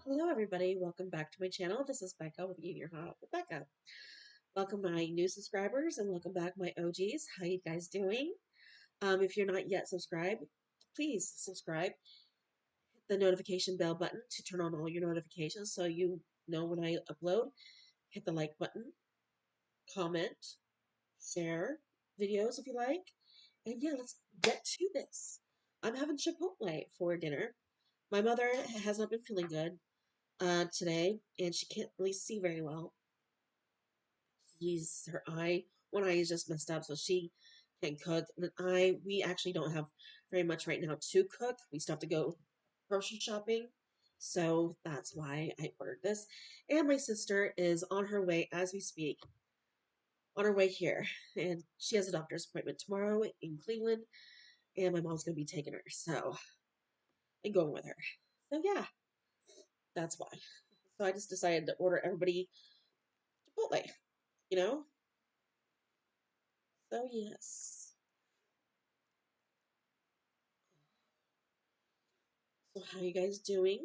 Hello everybody, welcome back to my channel. This is Becca with Eat Your Heart with Becca. Welcome my new subscribers and welcome back my OGs. How you guys doing? If you're not yet subscribed, please subscribe. Hit the notification bell button to turn on all your notifications so you know when I upload. Hit the like button, comment, share videos if you like. And yeah, let's get to this. I'm having Chipotle for dinner. My mother has not been feeling good today and she can't really see very well. One eye is just messed up, so she can cook. And we actually don't have very much right now to cook. We still have to go grocery shopping, so that's why I ordered this. And my sister is on her way as we speak, on her way here, and she has a doctor's appointment tomorrow in Cleveland, and my mom's gonna be taking her, so and going with her. So yeah, that's why. So I just decided to order everybody Chipotle, you know. So yes. So how you guys doing?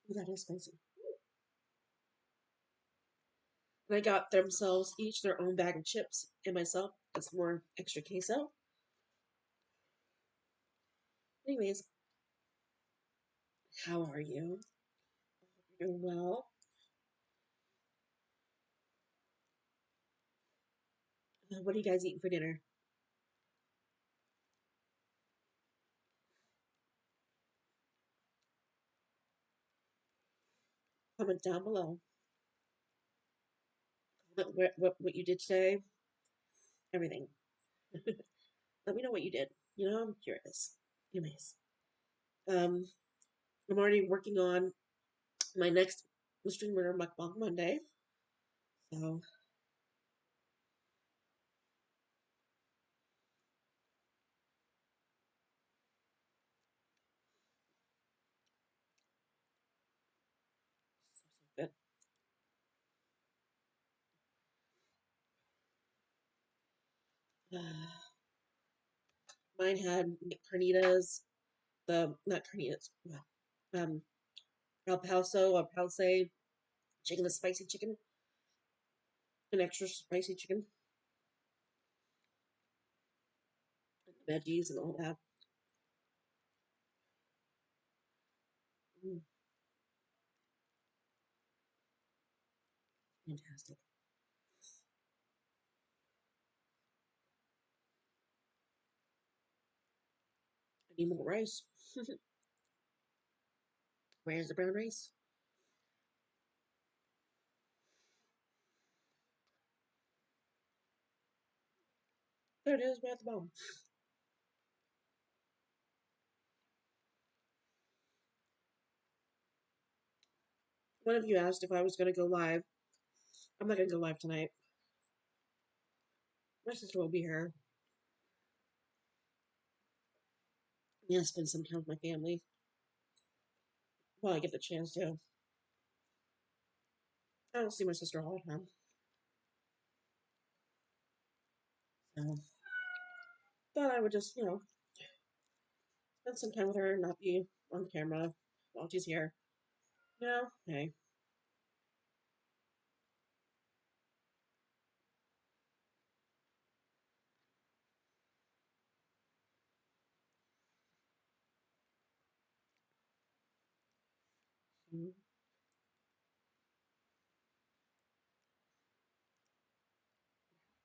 Ooh, that is spicy. And I got themselves each their own bag of chips, and myself got some more extra queso. Anyways, how are you? You're doing well. What are you guys eating for dinner? Comment down below. Comment what you did today. Everything. Let me know what you did. You know, I'm curious. Anyways, um, I'm already working on my next streamer MukBang Monday. So, so good. Mine had carnitas, the not carnitas, um, El Pulse chicken, the spicy chicken, an extra spicy chicken, and the veggies and all that. Mm, fantastic. I need more rice. Where's the brown rice? There it is, right at the bottom. One of you asked if I was going to go live. I'm not going to go live tonight. My sister will be here. I'm going to spend some time with my family while I get the chance to. I don't see my sister all the time. So, thought I would just, spend some time with her and not be on camera while she's here. Hey. Mm,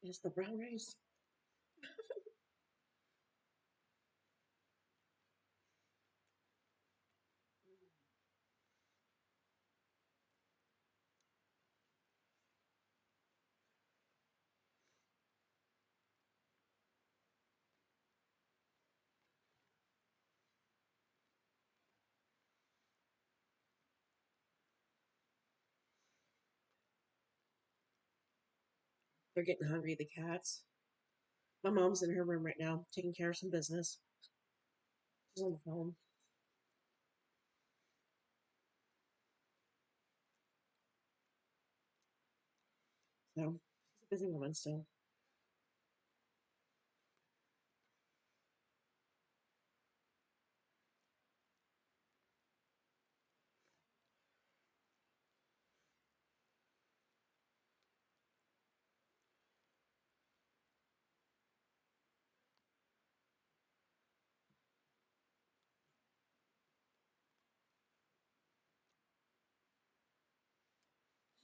it's the brown rice. They're getting hungry, the cats. My mom's in her room right now, taking care of some business. She's on the phone. So she's a busy woman still.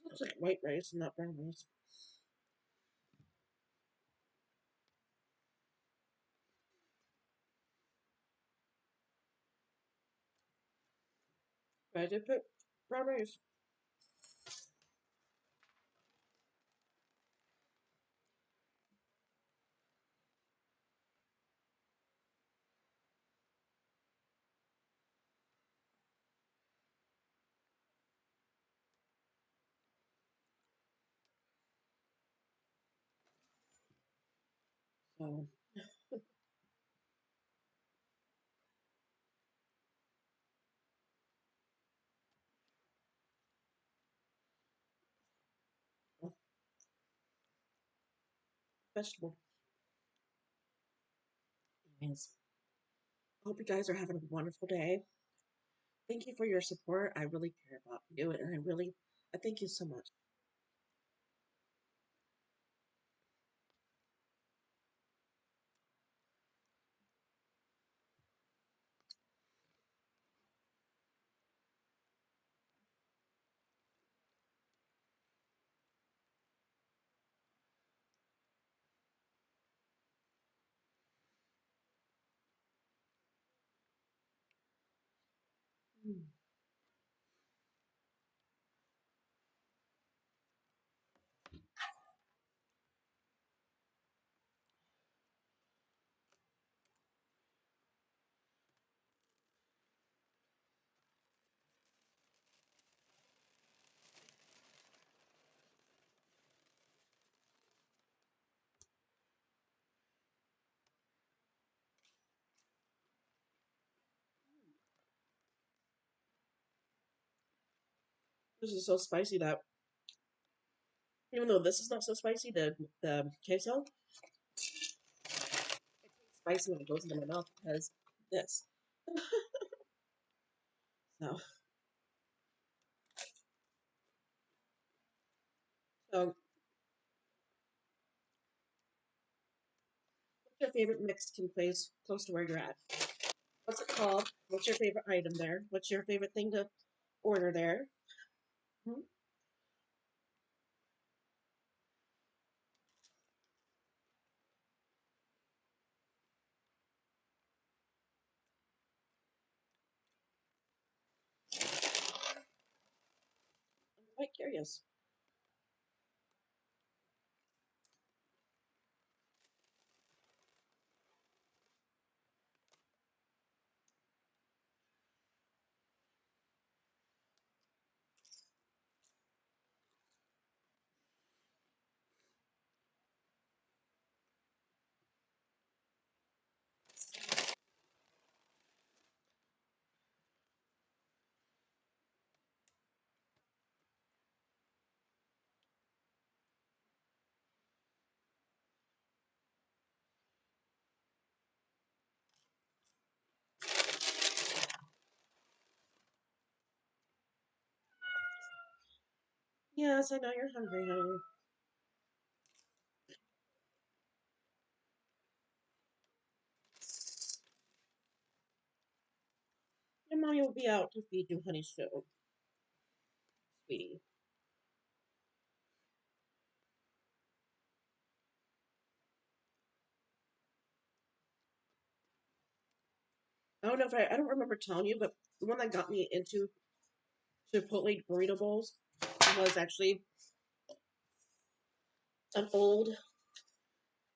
It looks like white rice, not brown rice. But I did put brown rice. So, vegetable. Anyways, I hope you guys are having a wonderful day. Thank you for your support. I really care about you, and I thank you so much. Mm. This is so spicy that even though this is not so spicy, the queso spicy when it goes into my mouth because this. So, so what's your favorite Mexican place close to where you're at? What's it called? What's your favorite item there? What's your favorite thing to order there? Hmm? I'm quite curious. Yes, I know you're hungry, honey. Your mommy will be out to feed you honey soon, sweetie. I don't know if I don't remember telling you, but the one that got me into Chipotle burrito bowls was actually an old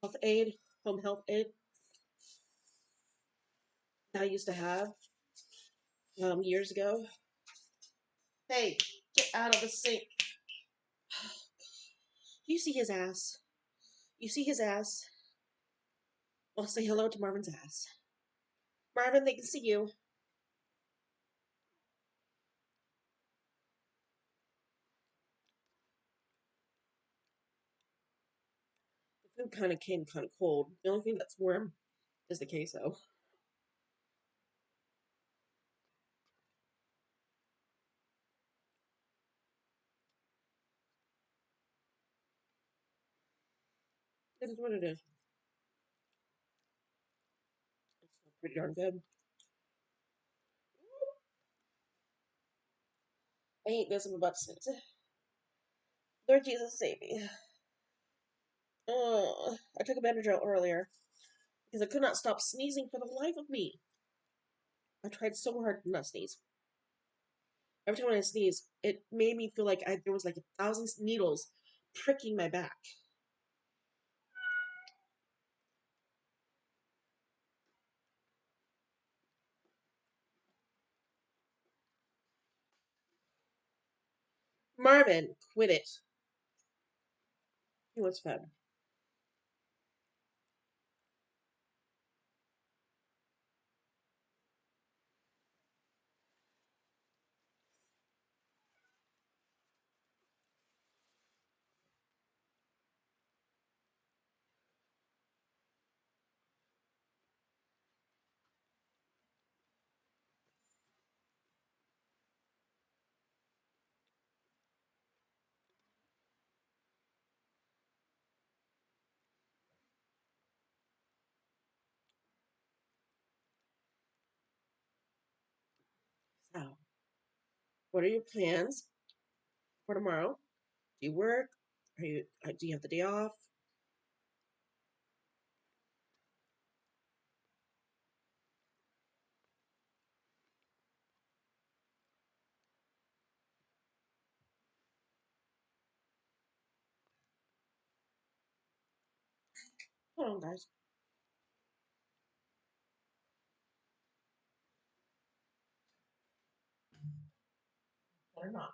health aid, home health aid that I used to have years ago. Hey, get out of the sink. You see his ass. You see his ass. Well, say hello to Marvin's ass. Marvin, they can see you. Food kind of came kind of cold. The only thing that's warm is the queso. It is what it is. It's still pretty darn good. I hate this. I'm about to sneeze. Lord Jesus, save me. I took a Benadryl earlier because I could not stop sneezing for the life of me. I tried so hard to not sneeze. Every time I sneeze, it made me feel like there was like 1,000 needles pricking my back. Marvin, quit it. He wants fed. So, what are your plans for tomorrow? Do you work? Do you have the day off? Hold on, guys. Better not.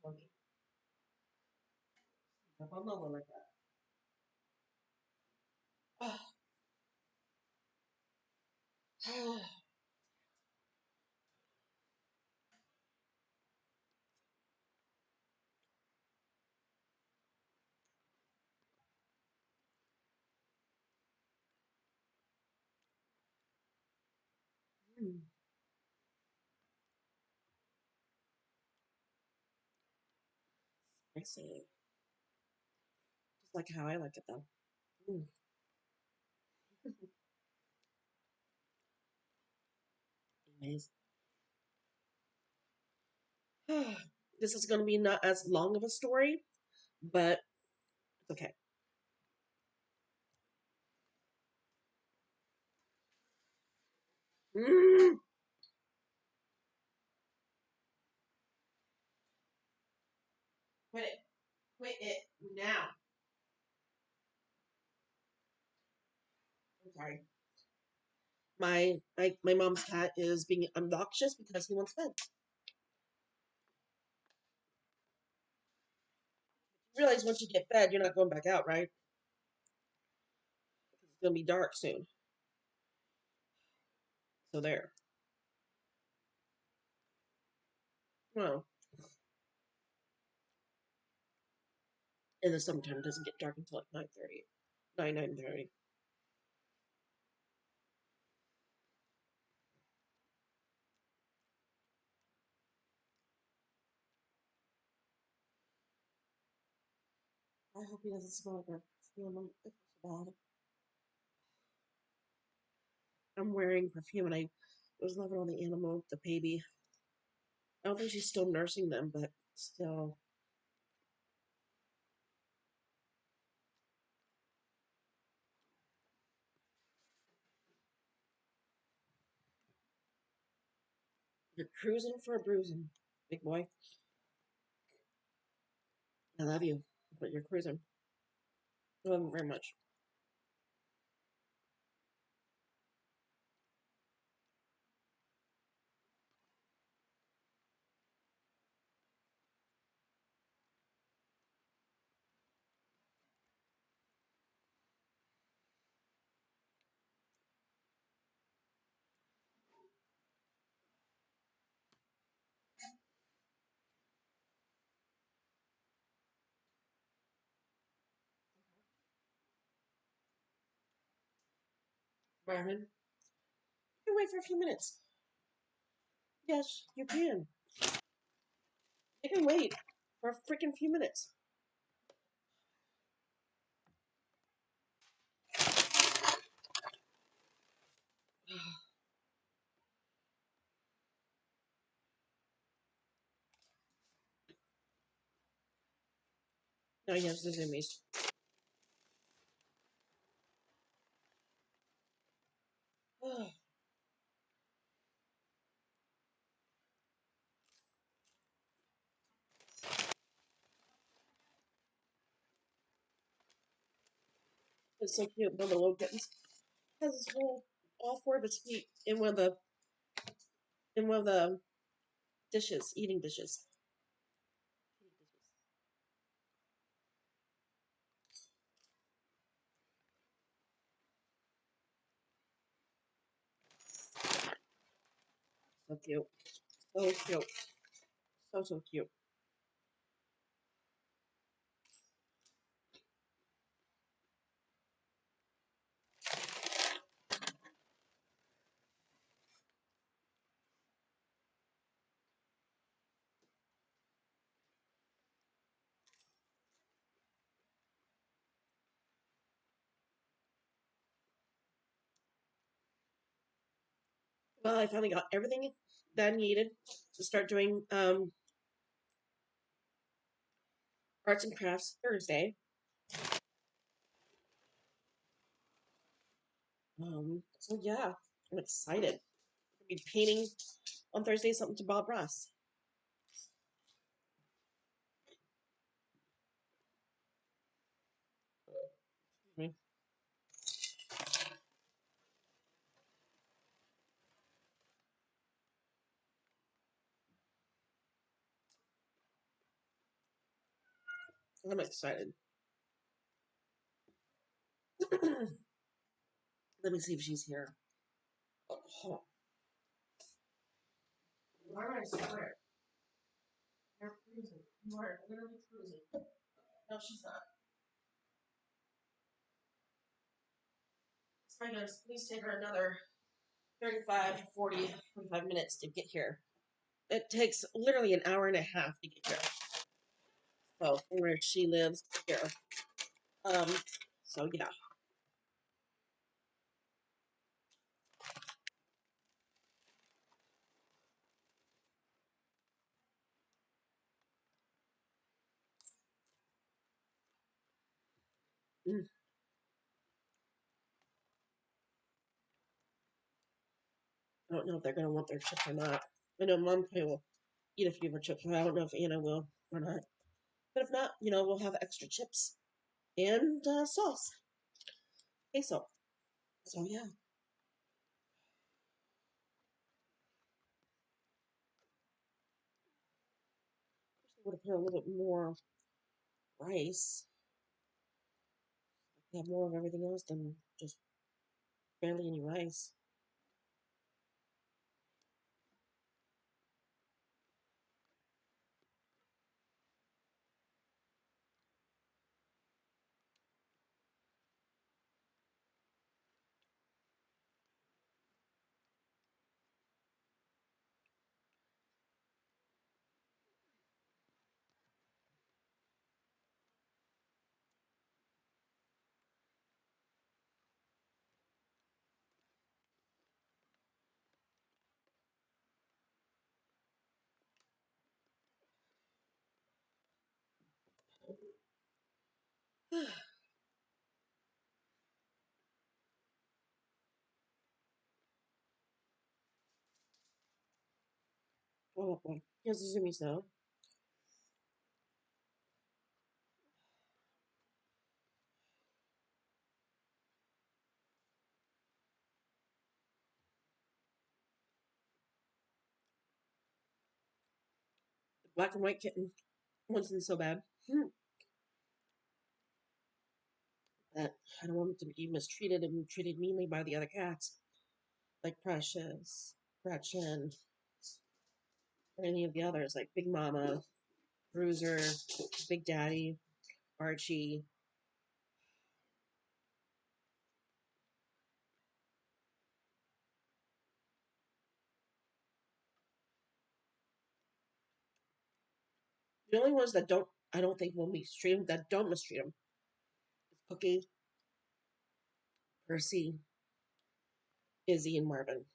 Okay. Up on the like that. I see. Just like how I like it though. Mm. Anyways, this is going to be not as long of a story, but it's okay. Mm. Quit it. Quit it now. I'm sorry. My mom's cat is being obnoxious because he wants fed. You realize once you get fed, you're not going back out, right? Because it's going to be dark soon. So there. Well, in the summertime, it doesn't get dark until like 9:30. 9:30. I hope he doesn't smell like a perfume. I feel so bad. I'm wearing perfume and I was loving on the animal, the baby. I don't think she's still nursing them, but still. You're cruising for a bruising, big boy. I love you, but you're cruising. I love you very much. Marvin, you can wait for a few minutes. Yes, you can. You can wait for a freaking few minutes. No, yes, the zoomies. It's so cute. One of the little kittens has his whole, all four of its feet in one of the dishes, eating dishes. So cute. So cute. So cute. Well, I finally got everything that I needed to start doing arts and crafts Thursday. So yeah, I'm excited. I'll be painting on Thursday something to Bob Ross. Mhm. I'm excited. Let me see if she's here. Oh, why am I swear? You're freezing. You are literally freezing. No, she's not. It's fine, guys. Please take her another 35, 40, 45 minutes to get here. It takes literally an hour and a half to get here. So, from where she lives here. Um, so yeah. Mm, I don't know if they're going to want their chips or not. I know Mom probably will eat a few of her chips, but I don't know if Anna will or not. But if not, we'll have extra chips and sauce, queso. So yeah, would have put a little bit more rice. Have more of everything else than just barely any rice. Oh boy, here's the zoomies now. The black and white kitten wasn't so bad. That I don't want him to be mistreated and treated meanly by the other cats, like Precious, Gretchen, or any of the others, like Big Mama, Bruiser, Big Daddy, Archie. The only ones that don't, I don't think will mistreat him, that don't mistreat him, is Cookie, Percy, Izzy, and Marvin.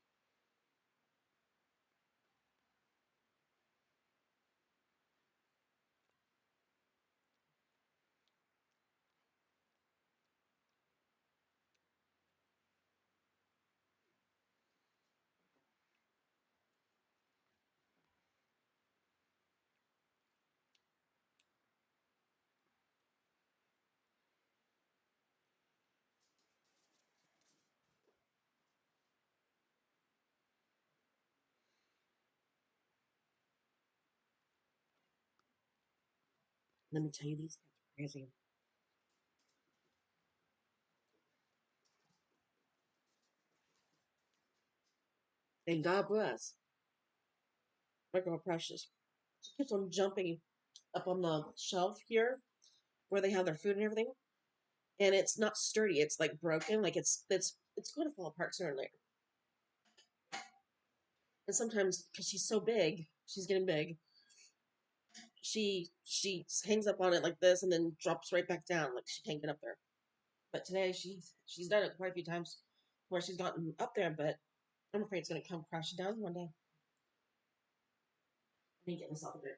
Let me tell you, these cats are crazy. And God bless my girl Precious. She keeps on jumping up on the shelf here where they have their food and everything, and it's not sturdy. It's like broken. Like it's going to fall apart sooner or later. And sometimes because she's so big, she's getting big. She hangs up on it like this and then drops right back down like she can't get up there. But today she's done it quite a few times where she's gotten up there, but I'm afraid it's gonna come crashing down one day. I need to get myself a drink.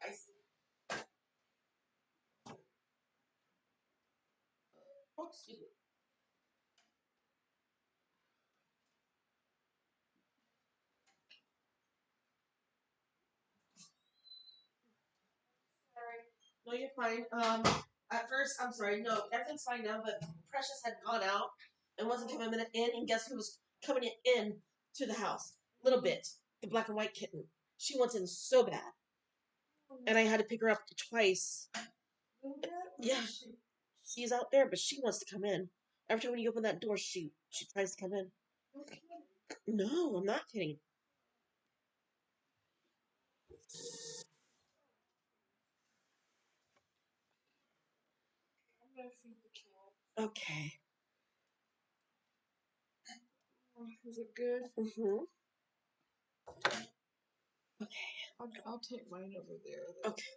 Ice. Oh, excuse me. Sorry. No, you're fine. At first, I'm sorry. No, everything's fine now. But Precious had gone out and wasn't coming in, and guess who was coming in to the house? Little bit, the black and white kitten. She wants in so bad, and I had to pick her up twice. Yeah, she's out there, but she wants to come in. Every time when you open that door, she tries to come in. No, I'm not kidding. Okay. Is it good? Mm-hmm. I'll take mine over there. Okay.